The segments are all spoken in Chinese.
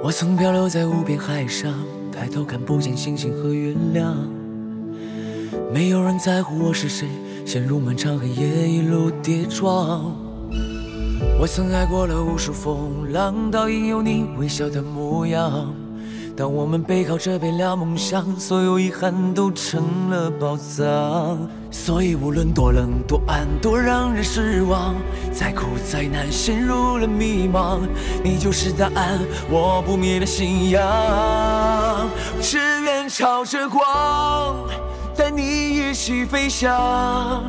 我曾漂流在无边海上，抬头看不见星星和月亮。没有人在乎我是谁，陷入漫长黑夜，一路跌撞。我曾爱过了无数风浪，倒影有你微笑的模样。当我们背靠着背聊梦想，所有遗憾都成了宝藏。所以无论多冷多暗多让人失望，再苦再难陷入了迷茫，你就是答案，我不灭的信仰。只愿朝着光，带你一起飞翔，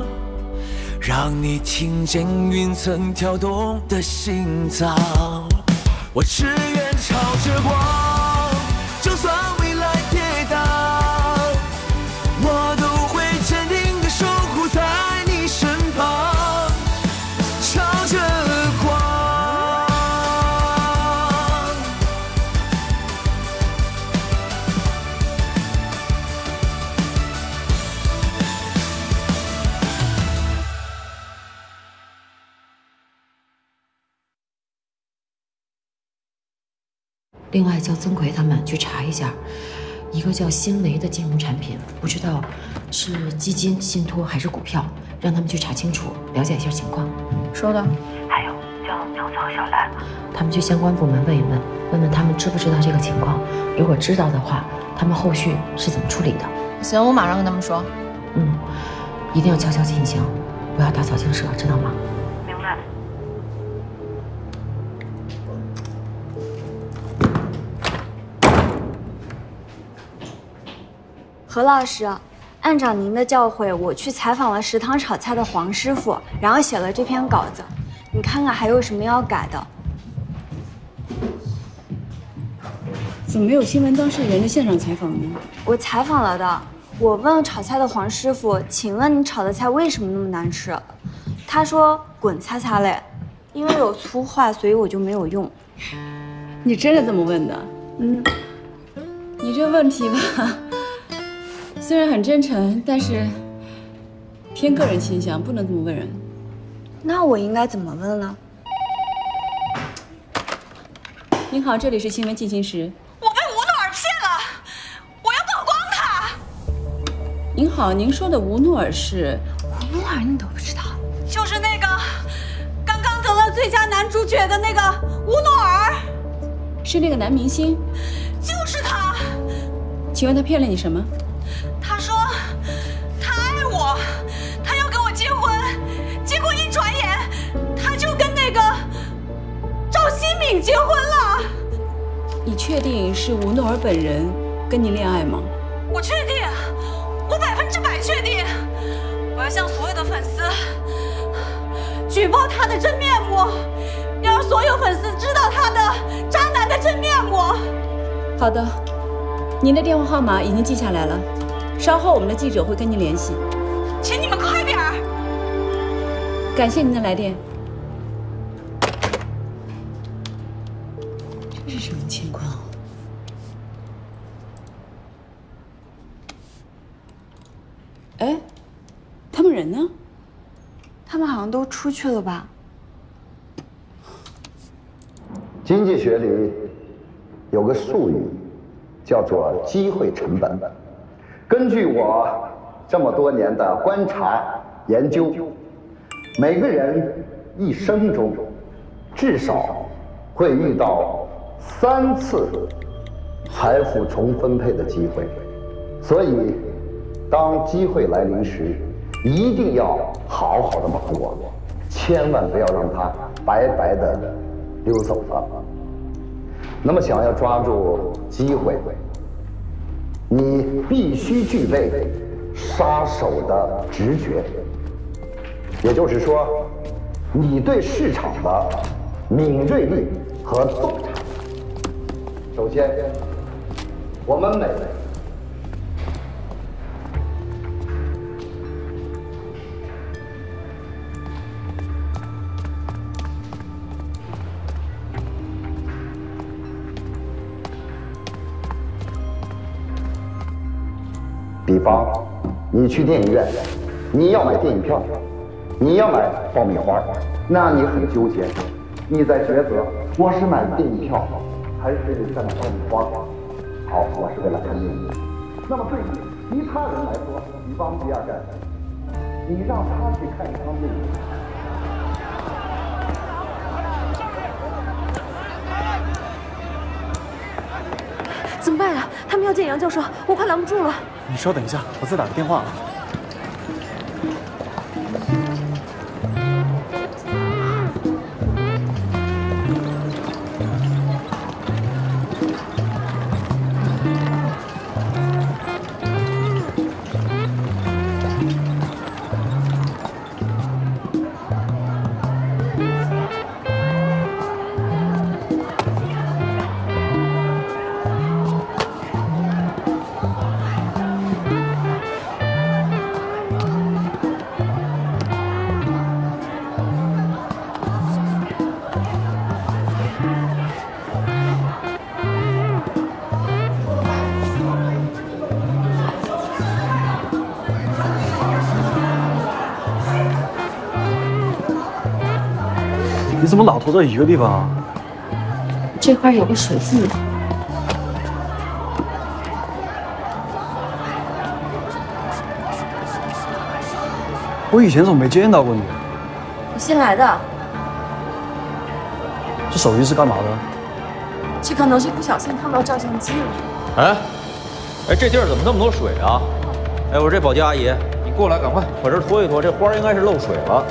让你听见云层跳动的心脏。我只愿朝着光，就算未来跌宕，我都会坚定地守护在你身旁，朝着光。另外叫曾奎他们去查一下，一个叫新维的金融产品，不知道是基金、信托还是股票，让他们去查清楚，了解一下情况。收到。还有叫苗草、小兰，他们去相关部门问一问，问问他们知不知道这个情况。如果知道的话，他们后续是怎么处理的？行，我马上跟他们说。一定要悄悄进行，不要打草惊蛇，知道吗？明白。何老师，按照您的教诲，我去采访了食堂炒菜的黄师傅，然后写了这篇稿子，你看看还有什么要改的？怎么没有新闻当事人的现场采访呢？我采访了的，我问了炒菜的黄师傅，请问你炒的菜为什么那么难吃？他说滚擦擦嘞，因为有粗话，所以我就没有用。你真的这么问的？你这问题吧。虽然很真诚，但是偏个人倾向，不能这么问人。那我应该怎么问呢？您好，这里是新闻进行时。我被吴诺尔骗了，我要曝光他。您好，您说的吴诺尔是？吴诺尔你都不知道？就是那个刚刚得了最佳男主角的那个吴诺尔。是那个男明星？就是他。请问他骗了你什么？他说他爱我，他要跟我结婚，结果一转眼他就跟那个赵新敏结婚了。你确定是吴诺尔本人跟你恋爱吗？我确定，我100%确定。我要向所有的粉丝举报他的真面目，要让所有粉丝知道他的渣男的真面目。好的，您的电话号码已经记下来了。稍后我们的记者会跟您联系，请你们快点儿！感谢您的来电。这是什么情况？哎，他们人呢？他们好像都出去了吧？经济学里有个术语，叫做机会成本。根据我这么多年的观察研究，每个人一生中至少会遇到3次财富重分配的机会，所以当机会来临时，一定要好好的把握，千万不要让它白白的溜走了。那么想要抓住机会，你必须具备杀手的直觉，也就是说，你对市场的敏锐力和洞察。首先，我们每比方，你去电影院，你要买电影票，你要买爆米花，那你很纠结，你在抉择，我是买电影票还是这么爆米花？好，我是为了看电影。那么对于其他人来说，比方比尔盖茨，你让他去看一场电影。怎么办呀？他们要见杨教授，我快拦不住了。你稍等一下，我再打个电话啊。你怎么老拖到一个地方啊？这块有个水渍。我以前怎么没见到过你？我新来的，这手机是干嘛的？这可能是不小心烫到照相机了。哎，这地儿怎么那么多水啊？哎，我说这保洁阿姨，你过来，赶快把这拖一拖，这花应该是漏水了。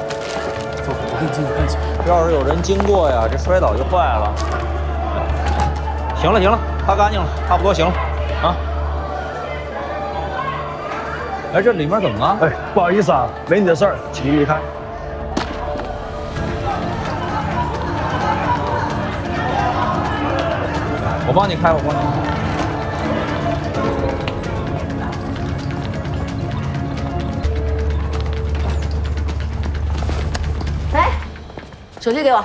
走，我给你进去看去。要是有人经过呀，这摔倒就坏了。行了行了，擦干净了，差不多行了啊。哎，这里面怎么了？哎，不好意思啊，没你的事儿，请您离开。我帮你开，我帮你开。手机给我。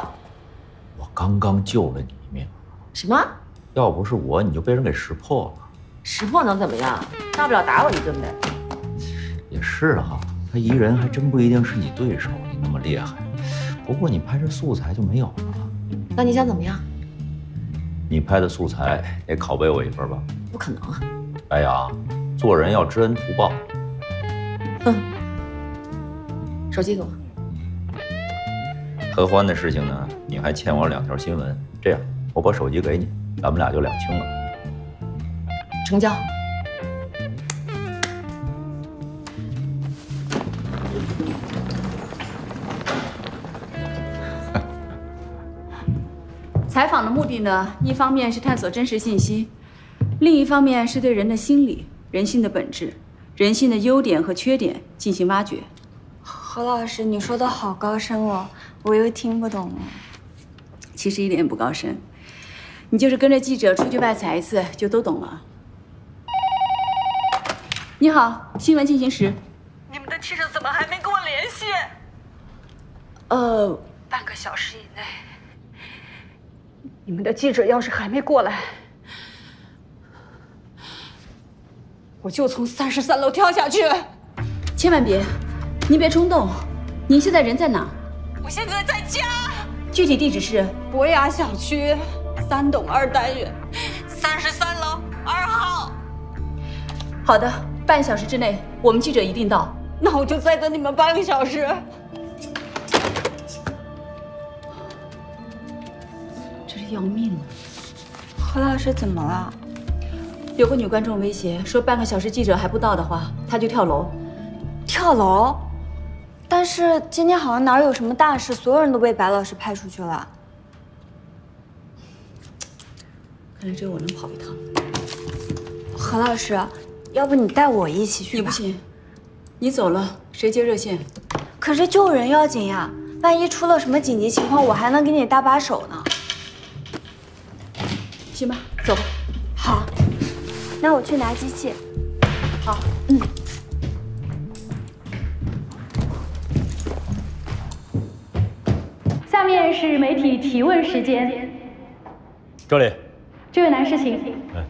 我刚刚救了你一命。什么？要不是我，你就被人给识破了。识破能怎么样？大不了打我一顿呗。也是哈，他一人还真不一定是你对手，你那么厉害。不过你拍这素材就没有了。那你想怎么样？你拍的素材得拷贝我一份吧？不可能啊！白杨，做人要知恩图报。哼，手机给我。合欢的事情呢，你还欠我2条新闻。这样，我把手机给你，咱们俩就两清了。成交。采访的目的呢，一方面是探索真实信息，另一方面是对人的心理、人性的本质、人性的优点和缺点进行挖掘。何老师，你说的好高深哦，我又听不懂了。其实一点也不高深，你就是跟着记者出去外采一次，就都懂了。你好，新闻进行时。你们的记者怎么还没跟我联系？半个小时以内。你们的记者要是还没过来，我就从33楼跳下去。千万别，您别冲动。您现在人在哪？我现在在家。具体地址是博雅小区3栋2单元33楼2号。好的，半小时之内，我们记者一定到。那我就再等你们半个小时。这是要命了！何老师怎么了？有个女观众威胁说，半个小时记者还不到的话，她就跳楼。跳楼？但是今天好像哪儿有什么大事，所有人都被白老师派出去了。看来只有我能跑一趟。何老师，要不你带我一起去吧？你不行，你走了谁接热线？可是救人要紧呀，万一出了什么紧急情况，我还能给你搭把手呢。行吧，走吧。好，那我去拿机器。好，下面是媒体提问时间。这里，这位男士请。哎，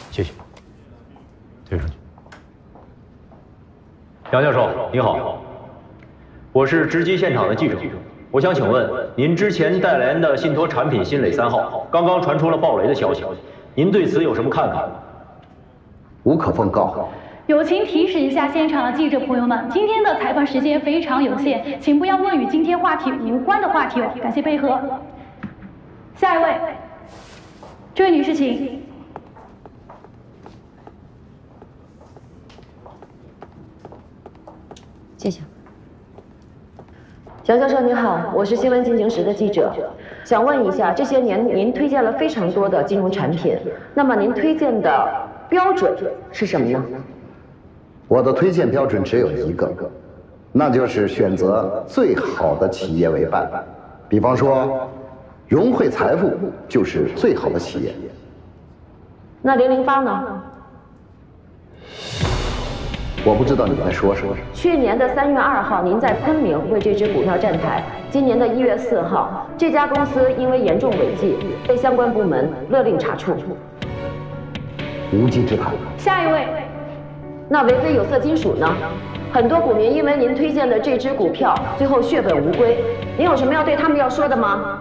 谢谢。推出去。杨教授，你好，我是直击现场的记者，我想请问，您之前代言的信托产品新磊3号刚刚传出了爆雷的消息，您对此有什么看法？无可奉告。友情提示一下现场的记者朋友们，今天的采访时间非常有限，请不要问与今天话题无关的话题哦，感谢配合。下一位，这位女士请。谢谢。蒋教授您好，我是新闻进行时的记者，想问一下，这些年您推荐了非常多的金融产品，那么您推荐的标准是什么呢？我的推荐标准只有一个，那就是选择最好的企业为伴。比方说，融汇财富就是最好的企业。那008呢？我不知道你在说什么。去年的3月2号，您在昆明为这只股票站台。今年的1月4号，这家公司因为严重违纪，被相关部门勒令查处。无稽之谈。下一位。那维非有色金属呢？很多股民因为您推荐的这只股票，最后血本无归。您有什么要对他们要说的吗？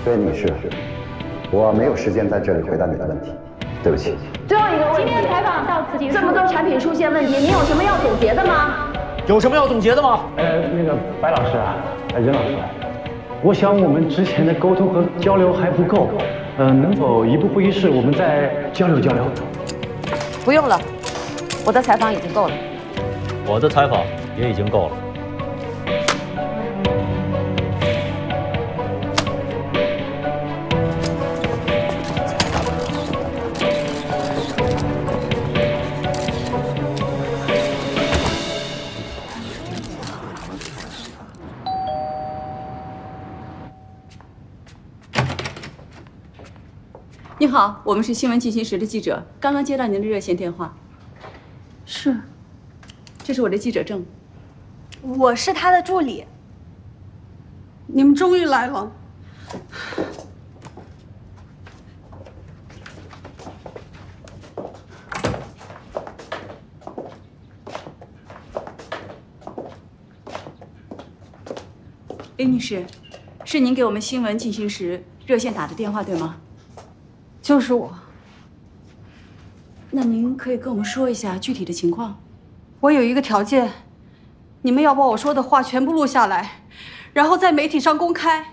这位女士，我没有时间在这里回答你的问题，对不起。最后一个问题，今天的采访到此结束。这么多产品出现问题，您有什么要总结的吗？有什么要总结的吗？那个白老师啊，任老师，我想我们之前的沟通和交流还不够，能否一步会议室我们再交流交流？不用了，我的采访已经够了。我的采访也已经够了。你好，我们是新闻进行时的记者，刚刚接到您的热线电话。是，这是我的记者证。我是他的助理。你们终于来了。林女士，是您给我们新闻进行时热线打的电话对吗？就是我。那您可以跟我们说一下具体的情况？我有一个条件，你们要把我说的话全部录下来，然后在媒体上公开。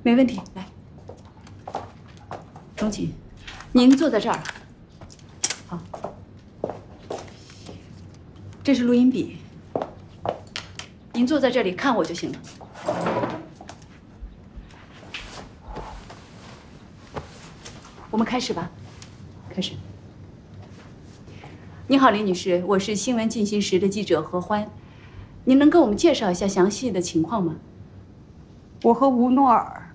没问题，来，钟瑾，您坐在这儿。好，这是录音笔，您坐在这里看我就行了。我们开始吧，开始。你好，林女士，我是新闻进行时的记者何欢，您能跟我们介绍一下详细的情况吗？我和吴诺尔，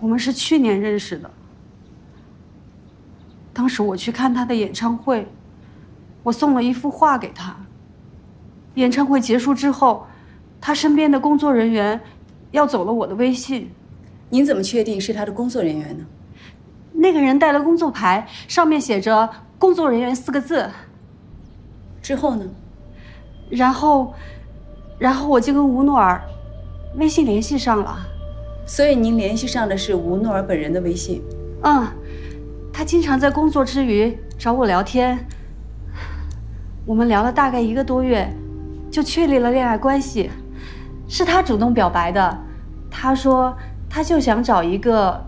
我们是去年认识的。当时我去看他的演唱会，我送了一幅画给他。演唱会结束之后，他身边的工作人员要走了我的微信。您怎么确定是他的工作人员呢？那个人带了工作牌，上面写着“工作人员”4个字。之后呢？然后我就跟吴诺尔微信联系上了。所以您联系上的是吴诺尔本人的微信？嗯，他经常在工作之余找我聊天。我们聊了大概1个多月，就确立了恋爱关系。是他主动表白的，他说他就想找一个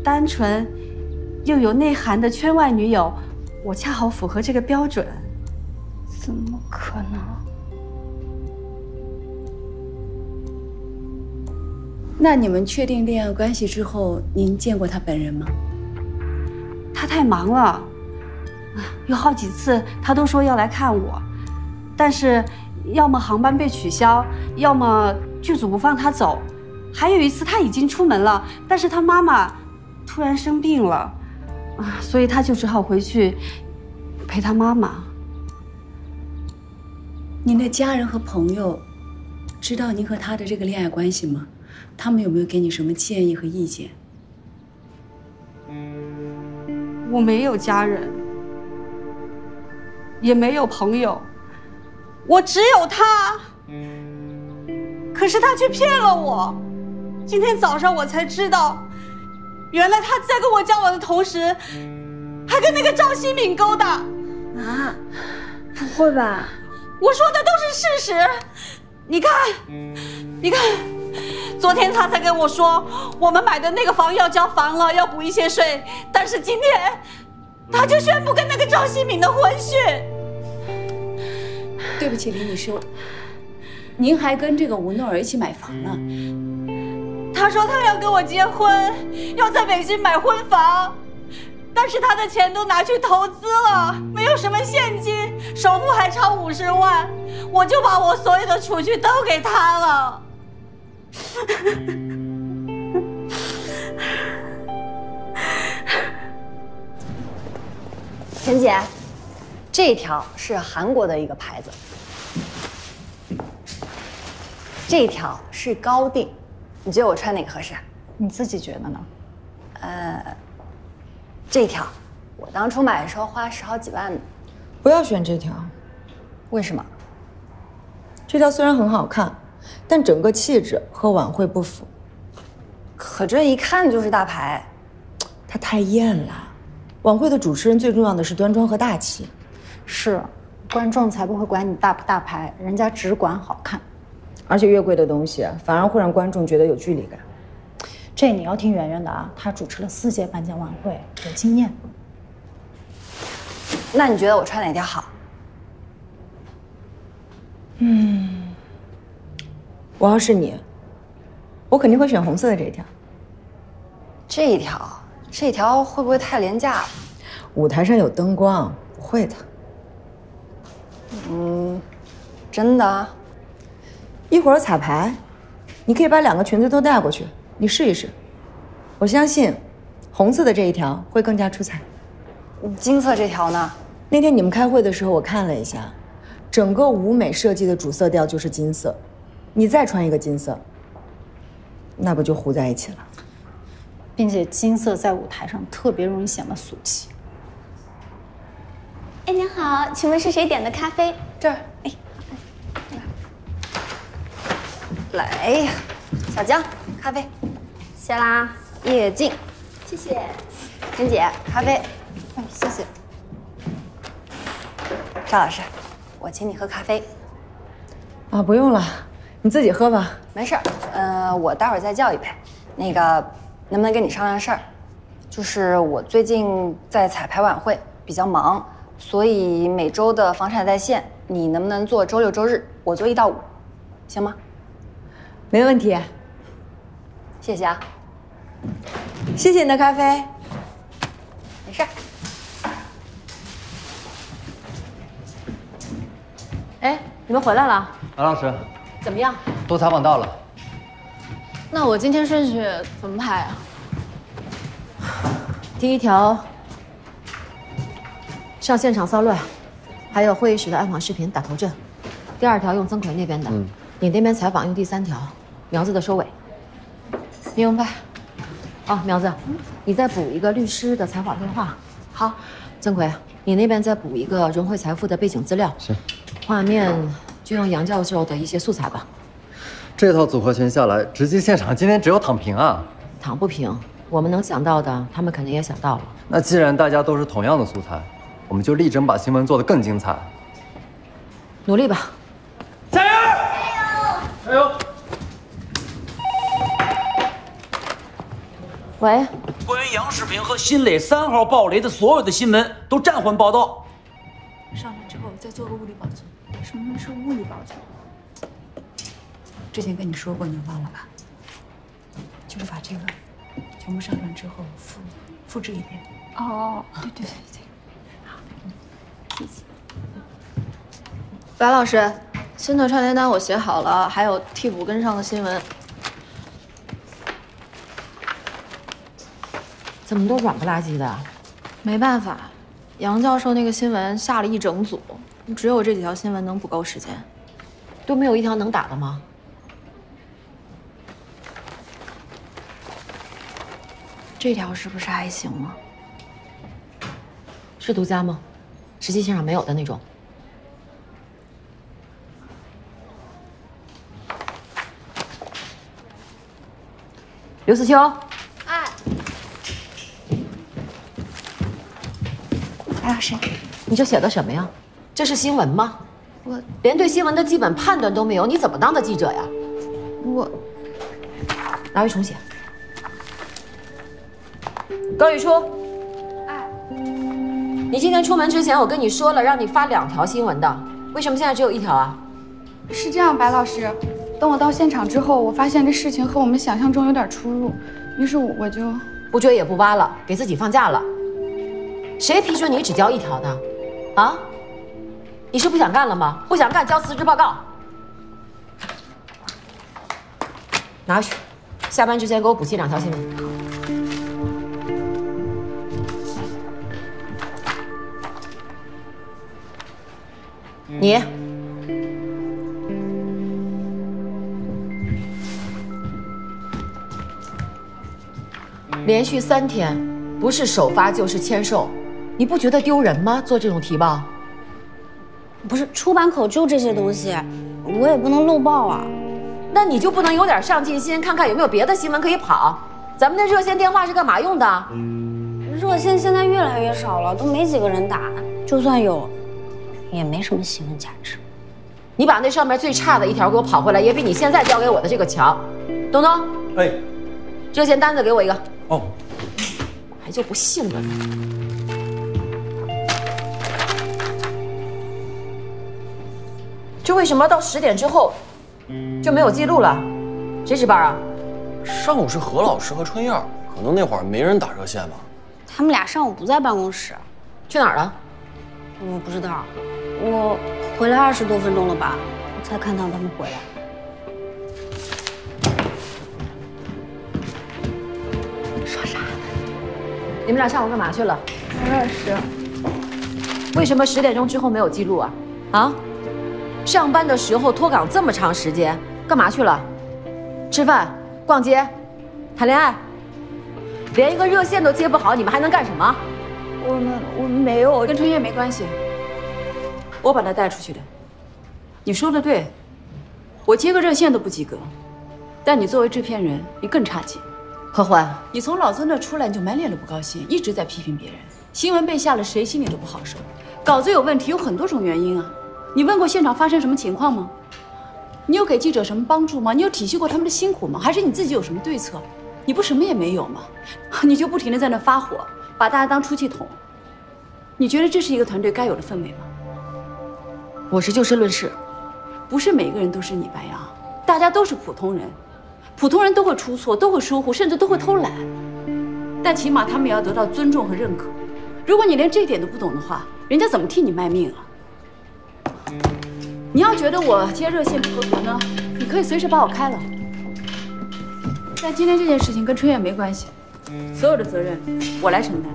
单纯又有内涵的圈外女友，我恰好符合这个标准。怎么可能？那你们确定恋爱关系之后，您见过他本人吗？他太忙了，有好几次他都说要来看我，但是要么航班被取消，要么剧组不放他走。还有一次他已经出门了，但是他妈妈突然生病了，所以他就只好回去陪他妈妈。您的家人和朋友知道您和他的这个恋爱关系吗？他们有没有给你什么建议和意见？我没有家人，也没有朋友，我只有他，可是他却骗了我。今天早上我才知道，原来他在跟我交往的同时，还跟那个赵新敏勾搭。啊，不会吧？我说的都是事实。你看，昨天他才跟我说，我们买的那个房要交房了，要补一些税，但是今天他就宣布跟那个赵新敏的婚讯。对不起，李女士，您还跟这个吴诺儿一起买房呢。他说他要跟我结婚，要在北京买婚房，但是他的钱都拿去投资了，没有什么现金，首付还差50万，我就把我所有的储蓄都给他了。陈姐，这条是韩国的一个牌子，这条是高定，你觉得我穿哪个合适？你自己觉得呢？这条，我当初买的时候花10好几万呢。不要选这条。为什么？这条虽然很好看，但整个气质和晚会不符。可这一看就是大牌。它太艳了。晚会的主持人最重要的是端庄和大气。是，观众才不会管你大不大牌，人家只管好看。而且越贵的东西，反而会让观众觉得有距离感。这你要听圆圆的啊，她主持了4届颁奖晚会，有经验。那你觉得我穿哪条好？我要是你，我肯定会选红色的这一条。这条会不会太廉价了？舞台上有灯光，不会的。真的？一会儿彩排，你可以把2个裙子都带过去，你试一试。我相信，红色的这一条会更加出彩。金色这条呢？那天你们开会的时候，我看了一下，整个舞美设计的主色调就是金色，你再穿一个金色，那不就糊在一起了？并且金色在舞台上特别容易显得俗气。哎，您好，请问是谁点的咖啡？这儿，哎，来，小江，咖啡，谢啦，叶静，谢谢。陈姐，咖啡，哎，谢谢。邵老师，我请你喝咖啡。啊，不用了，你自己喝吧。没事儿，我待会儿再叫一杯。那个，能不能跟你商量事儿？就是我最近在彩排晚会比较忙，所以每周的房产在线，你能不能做周6周日，我做1到5，行吗？没问题。谢谢啊。谢谢你的咖啡。没事儿。哎，你们回来了？安老师，怎么样？都采访到了。那我今天顺序怎么排啊？第1条，上现场骚乱，还有会议室的暗访视频打头阵。第2条用曾奎那边的，你那边采访用第3条，苗子的收尾。明白。哦，苗子，你再补一个律师的采访电话。好，曾奎，你那边再补一个融汇财富的背景资料。行。画面就用杨教授的一些素材吧。这套组合拳下来，直击现场今天只有躺平啊！躺不平，我们能想到的，他们肯定也想到了。那既然大家都是同样的素材，我们就力争把新闻做得更精彩。努力吧！加油！加油！喂，关于杨世平和辛磊3号爆雷的所有的新闻都暂缓报道。上来之后再做个物理保存。什么是物理保存？之前跟你说过，你忘了吧？就是把这个全部上传之后复制一遍。哦，对。好，谢谢。白老师，新的串联单我写好了，还有替补跟上的新闻。怎么都软不拉几的？没办法，杨教授那个新闻下了一整组，只有这几条新闻能补够时间。都没有一条能打的吗？这条是不是还行啊？是独家吗？实际现场没有的那种。刘思秋。哎。白老师，你这写的什么呀？这是新闻吗？我连对新闻的基本判断都没有，你怎么当的记者呀？我拿回重写。高雨初，哎，你今天出门之前，我跟你说了，让你发2条新闻的，为什么现在只有1条啊？是这样，白老师，等我到现场之后，我发现这事情和我们想象中有点出入，于是我就不追也不挖了，给自己放假了。谁批准你只交1条的？啊？你是不想干了吗？不想干，交辞职报告。拿回去，下班之前给我补齐2条新闻。你。连续3天，不是首发就是签售，你不觉得丢人吗？做这种提报？不是出版口就这些东西，我也不能漏报啊。那你就不能有点上进心，看看有没有别的新闻可以跑？咱们的热线电话是干嘛用的？热线现在越来越少了，都没几个人打，就算有，也没什么新闻价值。你把那上面最差的1条给我跑回来，也比你现在交给我的这个强。东东，哎，热线单子给我1个。哦，还就不信了呢。这为什么到10点之后就没有记录了？谁值班啊？上午是何老师和春燕，可能那会儿没人打热线吧。他们俩上午不在办公室，去哪儿了？我不知道，我回来20多分钟了吧，我才看到他们回来。说啥呢？你们俩上午干嘛去了？白老师，为什么10点钟之后没有记录啊？啊？上班的时候脱岗这么长时间，干嘛去了？吃饭、逛街、谈恋爱，连一个热线都接不好，你们还能干什么？我们没有，跟春燕没关系。我把她带出去的。你说的对，我接个热线都不及格，但你作为制片人，你更差劲。何欢，你从老孙那出来你就满脸的不高兴，一直在批评别人，新闻被下了，谁心里都不好受。稿子有问题有很多种原因啊，你问过现场发生什么情况吗？你有给记者什么帮助吗？你有体恤过他们的辛苦吗？还是你自己有什么对策？你不什么也没有吗？你就不停地在那发火，把大家当出气筒。你觉得这是一个团队该有的氛围吗？我是就事论事，不是每个人都是你白杨，大家都是普通人，普通人都会出错，都会疏忽，甚至都会偷懒，但起码他们也要得到尊重和认可。如果你连这点都不懂的话，人家怎么替你卖命啊？你要觉得我接热线不合格呢，你可以随时把我开了。但今天这件事情跟春燕没关系，所有的责任我来承担。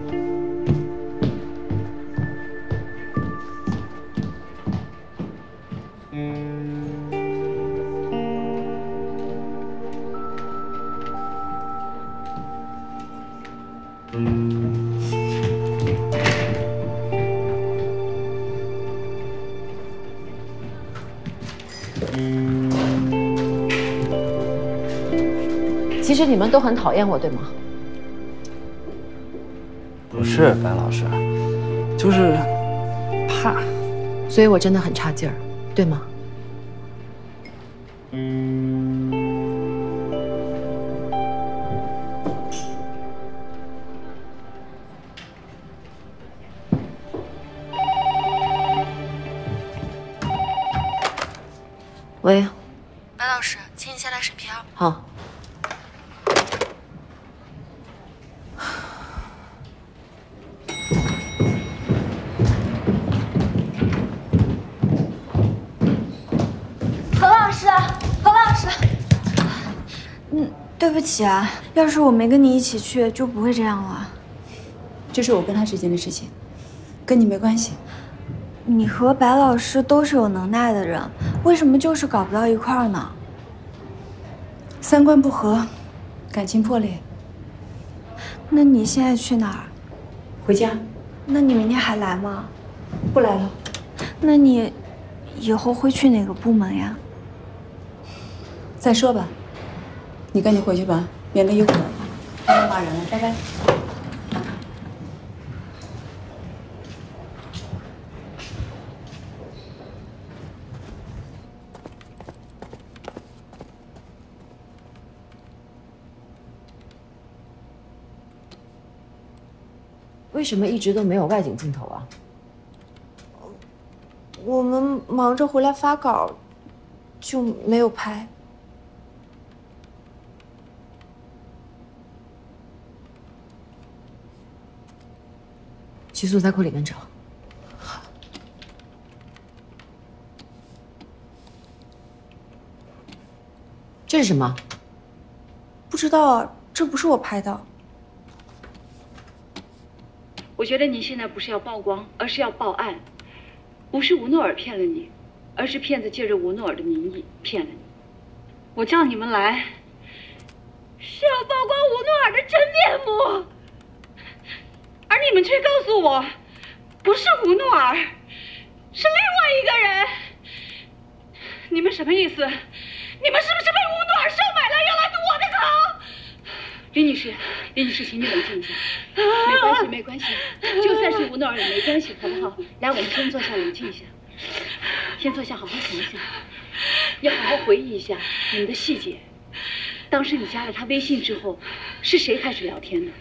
其实你们都很讨厌我，对吗？不是，白老师，就是怕。所以我真的很差劲儿，对吗？喂，白老师，请你先来审片。好。对不起啊，要是我没跟你一起去，就不会这样了。这是我跟他之间的事情，跟你没关系。你和白老师都是有能耐的人，为什么就是搞不到一块儿呢？三观不合，感情破裂。那你现在去哪儿？回家。那你明天还来吗？不来了。那你以后会去哪个部门呀？再说吧。你赶紧回去吧，免得一会儿骂人了，拜拜。为什么一直都没有外景镜头啊？我们忙着回来发稿，就没有拍。去素材库里面找。这是什么？不知道啊，这不是我拍的。我觉得你现在不是要曝光，而是要报案。不是吴诺尔骗了你，而是骗子借着吴诺尔的名义骗了你。我叫你们来，是要曝光吴诺尔的真面目，而你们却告诉我，不是吴诺尔，是另外一个人。你们什么意思？你们是不是被吴诺尔收买了，要来堵我的口？李女士，请你冷静一下。没关系，就算是吴诺尔也没关系，好不好？来，我们先坐下，冷静一下，先坐下，好好想一想，要好好回忆一下你们的细节。当时你加了他微信之后，是谁开始聊天的？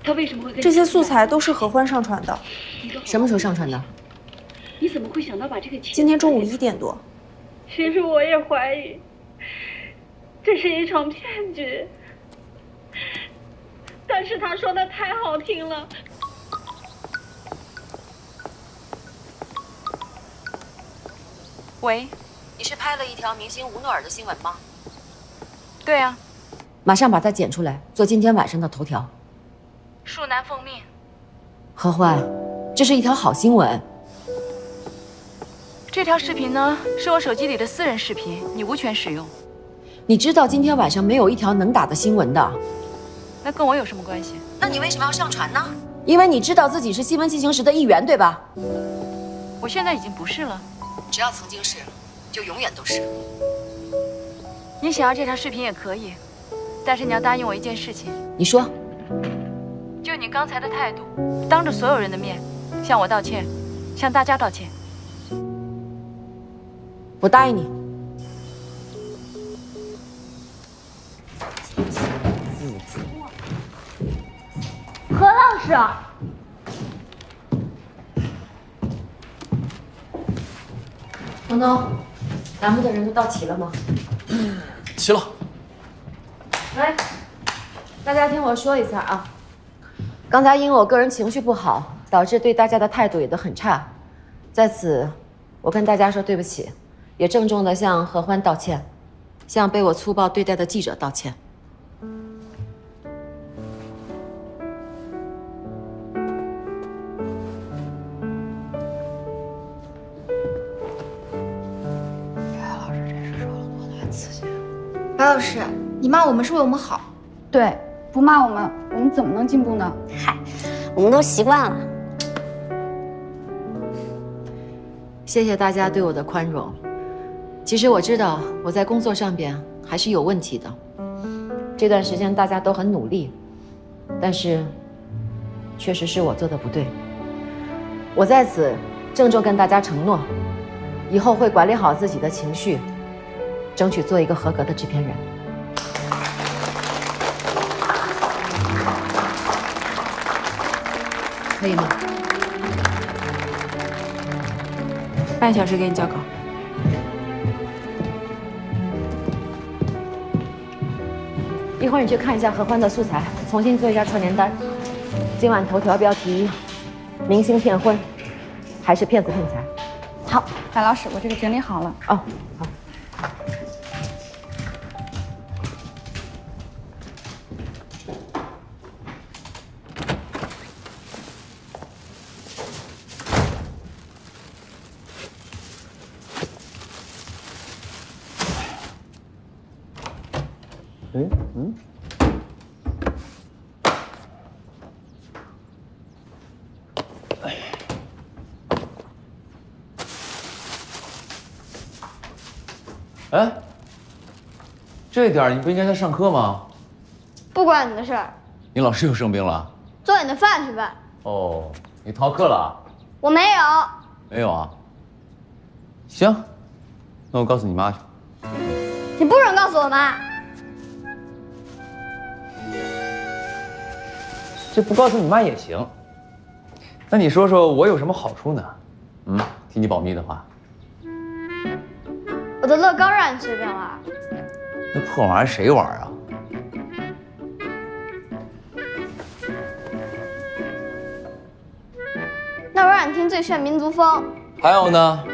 他为什么会跟这些素材都是何欢上传的？什么时候上传的？你怎么会想到把这个钱？今天中午1点多。其实我也怀疑，这是一场骗局。但是他说的太好听了。喂，你是拍了一条明星吴诺尔的新闻吗？对啊，马上把它剪出来，做今天晚上的头条。树男奉命。何欢，这是一条好新闻。这条视频呢，是我手机里的私人视频，你无权使用。你知道今天晚上没有一条能打的新闻的。那跟我有什么关系？那你为什么要上传呢？因为你知道自己是新闻进行时的一员，对吧？我现在已经不是了。只要曾经是，就永远都是。你想要这条视频也可以，但是你要答应我一件事情。你说。就你刚才的态度，当着所有人的面向我道歉，向大家道歉。我答应你。何老师，东东，栏目的人都到齐了吗？齐了。来，大家听我说一下啊。刚才因为我个人情绪不好，导致对大家的态度也都很差，在此我跟大家说对不起，也郑重的向何欢道歉，向被我粗暴对待的记者道歉。白老师，你骂我们是为我们好。对，不骂我们怎么能进步呢？嗨，我们都习惯了。谢谢大家对我的宽容。其实我知道我在工作上边还是有问题的。这段时间大家都很努力，但是确实是我做的不对。我在此郑重跟大家承诺，以后会管理好自己的情绪，争取做一个合格的制片人。可以吗？半小时给你交稿。一会儿你去看一下何欢的素材，重新做一下串联单。今晚头条标题：明星骗婚，还是骗子骗财？好，白老师，我这个整理好了。哦，好。哎，这点你不应该在上课吗？不关你的事儿。你老师又生病了？做你的饭去吧。哦，你逃课了？我没有。没有啊。行，那我告诉你妈去。你不准告诉我妈。这不告诉你妈也行。那你说说我有什么好处呢？替你保密的话。我的乐高让你随便玩。那破玩意儿谁玩啊？那我让你听最炫民族风。还有呢？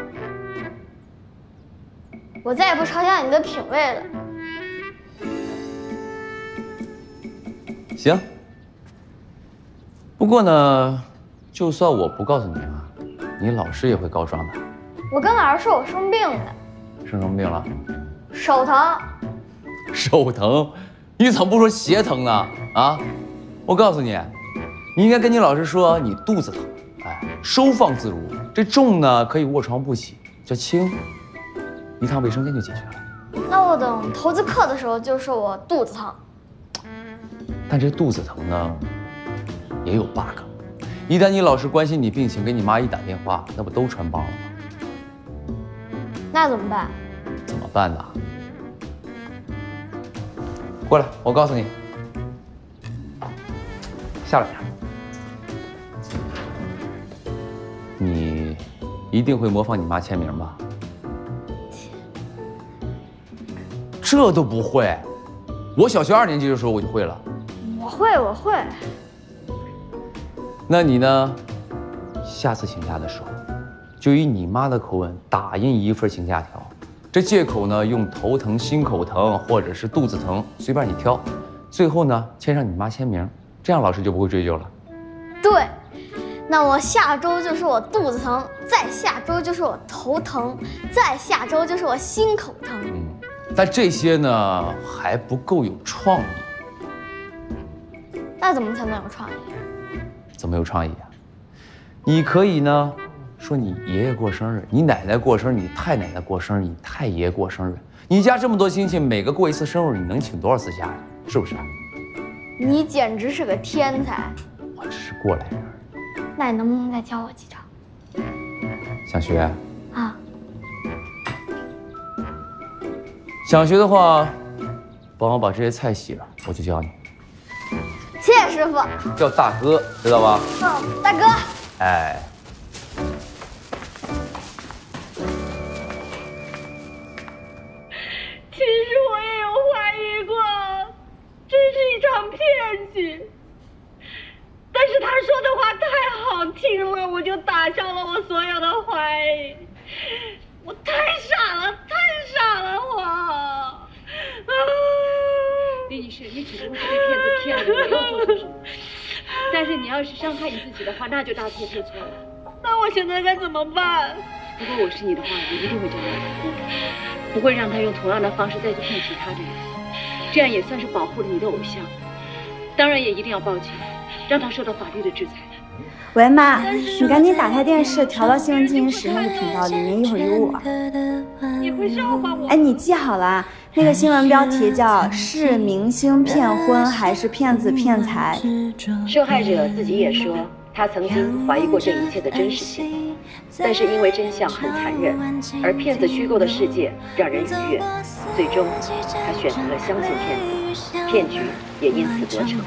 我再也不嘲笑你的品味了。行。不过呢，就算我不告诉你妈，你老师也会告状的。我跟老师说我生病了。生什么病了？手疼。手疼？你怎么不说鞋疼呢？啊！我告诉你，你应该跟你老师说你肚子疼，哎，收放自如。这重呢可以卧床不起，这轻，一趟卫生间就解决了。那我等投资课的时候就说我肚子疼。但这肚子疼呢，也有 bug。一旦你老师关心你病情，给你妈一打电话，那不都穿帮了吗？那怎么办？怎么办呢？过来，我告诉你。下来点。你一定会模仿你妈签名吧？这都不会？我小学2年级的时候我就会了。我会。那你呢？下次请假的时候，就以你妈的口吻打印一份请假条。这借口呢，用头疼、心口疼或者是肚子疼，随便你挑。最后呢，签上你妈签名，这样老师就不会追究了。对，那我下周就说我肚子疼，再下周就说我头疼，再下周就说我心口疼。但这些呢还不够有创意。那怎么才能有创意？怎么有创意啊？你可以呢说你爷爷过生日，你奶奶过生日，你太奶奶过生日，你太爷爷过生日，你家这么多亲戚，每个过一次生日，你能请多少次假呀？是不是？你简直是个天才。我只是过来人。那你能不能再教我几招？想学？啊。想学的话，帮我把这些菜洗了，我就教你。谢谢师傅。叫大哥，知道吧？大哥。哎。其实我也有怀疑过，这是一场骗局。但是他说的话太好听了，我就打消了我所有的怀疑。我太傻了，我。李女士，你只不过是被骗子骗了，你没有做错什么。但是你要是伤害你自己的话，那就大错特错了。那我现在该怎么办？如果我是你的话，我一定会找他谈公道，不会让他用同样的方式再去骗其他的人，这样也算是保护了你的偶像。当然也一定要报警，让他受到法律的制裁。喂，妈，你赶紧打开电视，调到新闻进行时那个频道，里面一会儿有我。你会笑话我？哎，你记好了啊，那个新闻标题叫"是明星骗婚还是骗子骗财"。受害者自己也说，他曾经怀疑过这一切的真实性，但是因为真相很残忍，而骗子虚构的世界让人愉悦，最终他选择了相信骗子，骗局也因此得逞。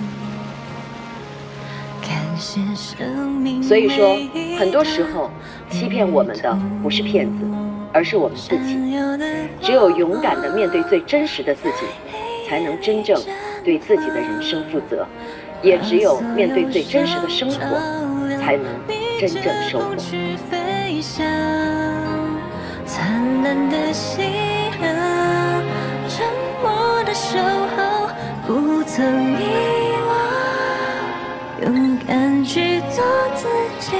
所以说，很多时候欺骗我们的不是骗子，而是我们自己。只有勇敢地面对最真实的自己，才能真正对自己的人生负责。也只有面对最真实的生活，才能真正收获。灿烂的夕阳，沉默的守候，不曾遗忘，勇敢去做自己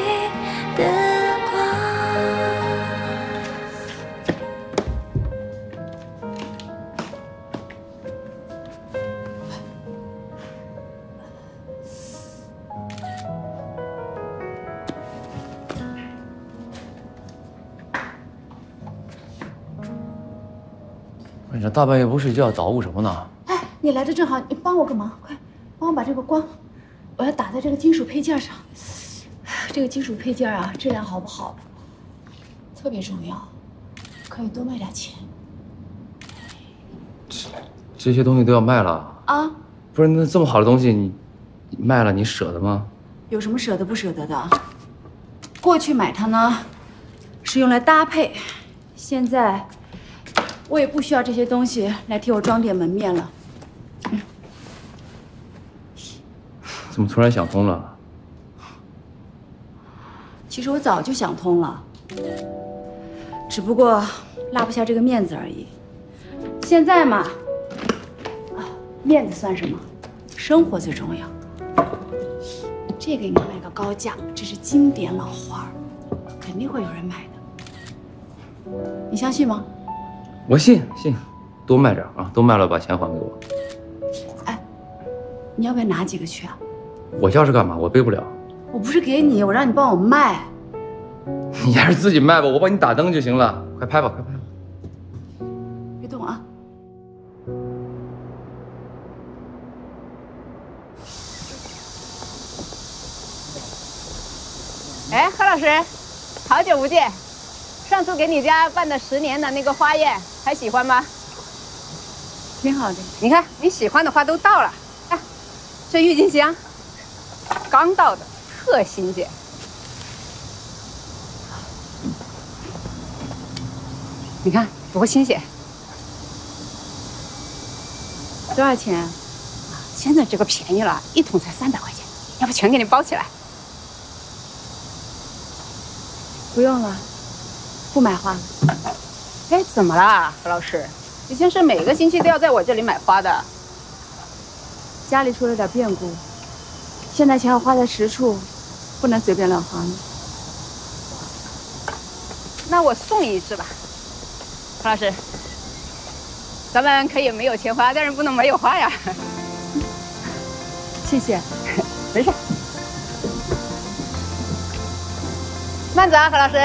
的光。你这大半夜不睡觉，捣鼓什么呢？哎，你来的正好，你帮我个忙，快！帮我把这个光，我要打在这个金属配件上。这个金属配件啊，质量好不好，特别重要，可以多卖点钱。这些东西都要卖了啊？不是，那这么好的东西你卖了，你舍得吗？有什么舍得不舍得的？过去买它呢，是用来搭配，现在我也不需要这些东西来替我装点门面了。怎么突然想通了？其实我早就想通了，只不过拉不下这个面子而已。现在嘛，面子算什么？生活最重要。这个应该卖个高价，这是经典老花，肯定会有人买的。你相信吗？我信，多卖点啊，都卖了把钱还给我。哎，你要不要拿几个去啊？我要是干嘛？我背不了。我不是给你，我让你帮我卖。你还是自己卖吧，我帮你打灯就行了。快拍吧，快拍吧。别动啊！哎，何老师，好久不见！上次给你家办的10年的那个花宴，还喜欢吗？挺好的。你看你喜欢的花都到了，啊，这郁金香刚到的，特新鲜。你看多新鲜！多少钱？现在这个便宜了，1桶才300块钱，要不全给你包起来？不用了，不买花了。哎，怎么啦，何老师？以前是每个星期都要在我这里买花的。家里出了点变故，现在钱要花在实处，不能随便乱花呢。那我送你一支吧，何老师。咱们可以没有钱花，但是不能没有花呀。谢谢。没事。慢走啊，何老师。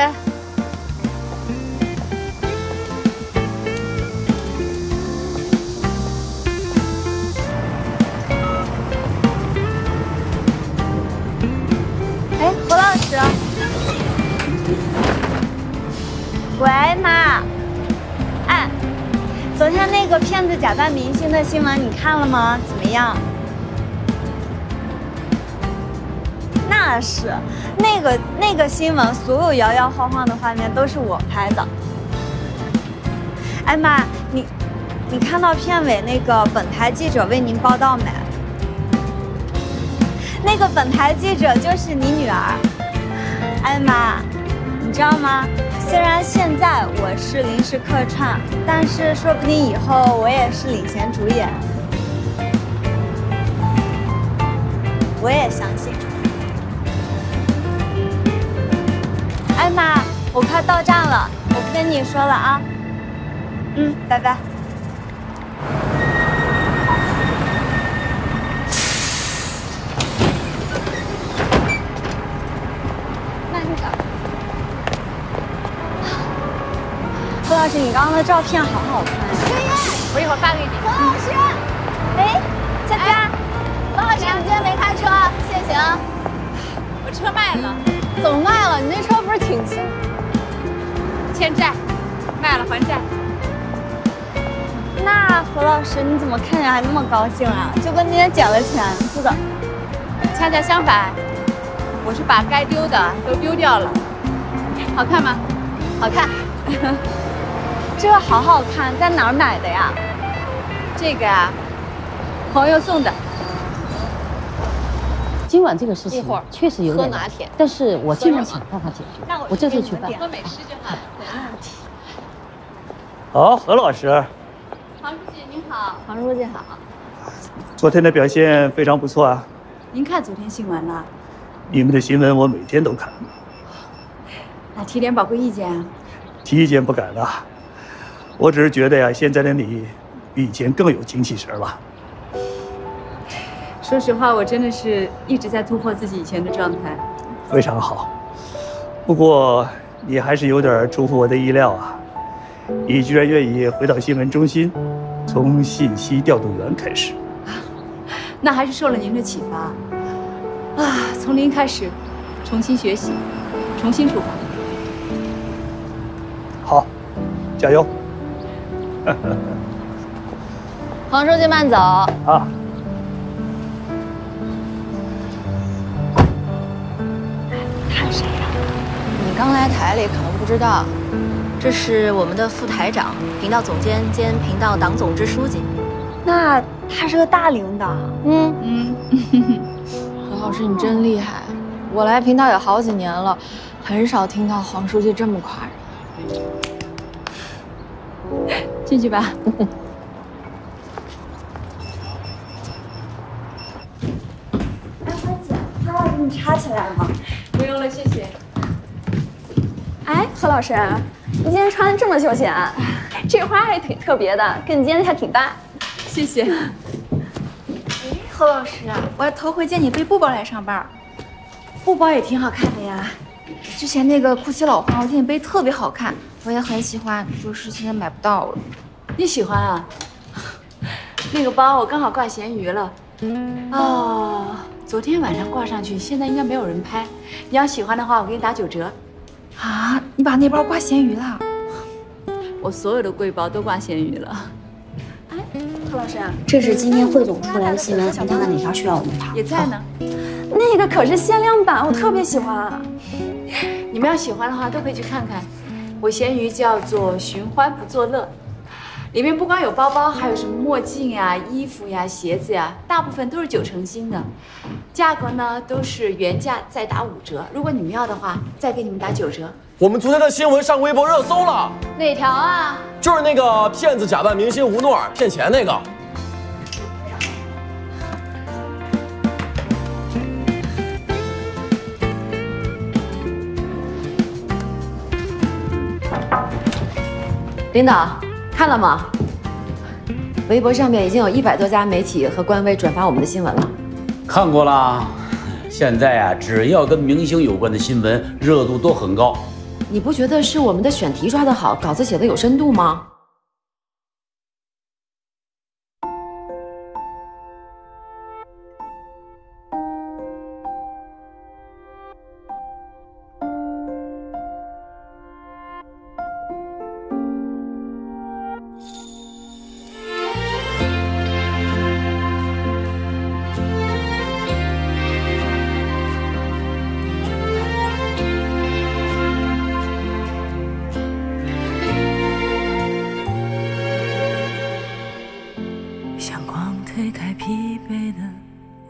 哎，何老师。喂，妈。哎，昨天那个骗子假扮明星的新闻你看了吗？怎么样？那是，那个新闻，所有摇摇晃晃的画面都是我拍的。哎妈，你看到片尾那个本台记者为您报道没？那个本台记者就是你女儿。哎妈，你知道吗？虽然现在我是临时客串，但是说不定以后我也是领衔主演。我也相信。哎妈，我快到站了，我不跟你说了啊。拜拜。慢点。何老师，你刚刚的照片好好看呀！我一会儿发给你。何老师，哎，佳佳，何老师，你今天没开车，限行。我车卖了。怎么卖了？你那车不是挺新？欠债，卖了还债。那何老师，你怎么看着还那么高兴啊？就跟今天捡了钱似的。恰恰相反，我是把该丢的都丢掉了。好看吗？好看。这个好好看，在哪儿买的呀？这个啊，朋友送的。今晚这个事情确实有点难，但是我尽量想办法解决。我这就去办。喝美式就好。好，何老师。黄书记您好。黄书记好。昨天的表现非常不错啊。您看昨天新闻了？你们的新闻我每天都看。那提点宝贵意见啊？提意见不敢了，我只是觉得呀，现在的你比以前更有精气神了。说实话，我真的是一直在突破自己以前的状态。非常好，不过你还是有点出乎我的意料啊！你居然愿意回到新闻中心，从信息调度员开始。那还是受了您的启发啊，从零开始，重新学习，重新出发。好，加油！黄书记慢走啊。他是谁呀？你刚来台里可能不知道，这是我们的副台长、频道总监兼频道党总支书记。那他是个大领导。何老师，你真厉害！我来频道也好几年了，很少听到黄书记这么夸人。进去吧。花给你插起来了吗？不用了，谢谢。哎，何老师，你今天穿的这么休闲，这花还挺特别的，跟你今天还挺搭。谢谢。何老师啊，我头回见你背布包来上班，布包也挺好看的呀。之前那个库奇老花，我见你背特别好看，我也很喜欢，就是现在买不到了。你喜欢啊？那个包我刚好挂闲鱼了。哦，昨天晚上挂上去，现在应该没有人拍。你要喜欢的话，我给你打9折。啊，你把那包挂闲鱼了？我所有的贵包都挂闲鱼了。哎，何老师，这是今天汇总出来的新闻，你看看哪条需要我们查？也在呢。那个可是限量版，我特别喜欢。你们要喜欢的话，都可以去看看。我闲鱼叫做“寻欢不作乐”，里面不光有包包，还有什么墨镜呀、衣服呀、鞋子呀，大部分都是9成新的，价格呢都是原价再打5折。如果你们要的话，再给你们打9折。我们昨天的新闻上微博热搜了。哪条啊？就是那个骗子假扮明星吴诺尔骗钱那个。领导看了吗？微博上面已经有100多家媒体和官微转发我们的新闻了。看过啦。现在啊，只要跟明星有关的新闻，热度都很高。你不觉得是我们的选题抓得好，稿子写得有深度吗？推开疲惫的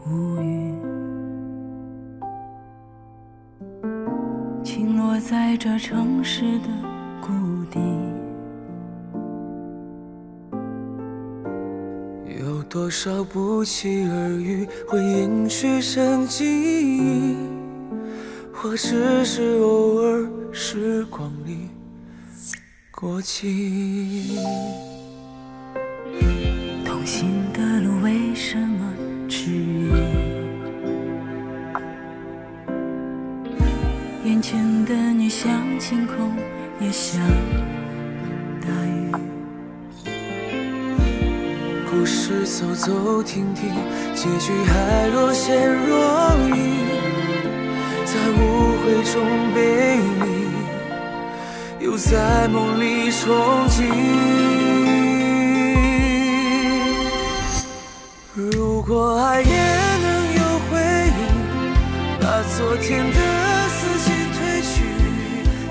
乌云，倾落在这城市的谷底。有多少不期而遇会引去生机，或只是偶尔时光里过期。同行的路为什么迟疑？眼前的你像晴空，也像大雨。故事走走停停，结局还若现若隐，在误会中背离，又在梦里憧憬。如果爱也能有回应，把昨天的思绪褪去，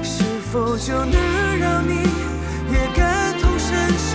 是否就能让你也感同身受？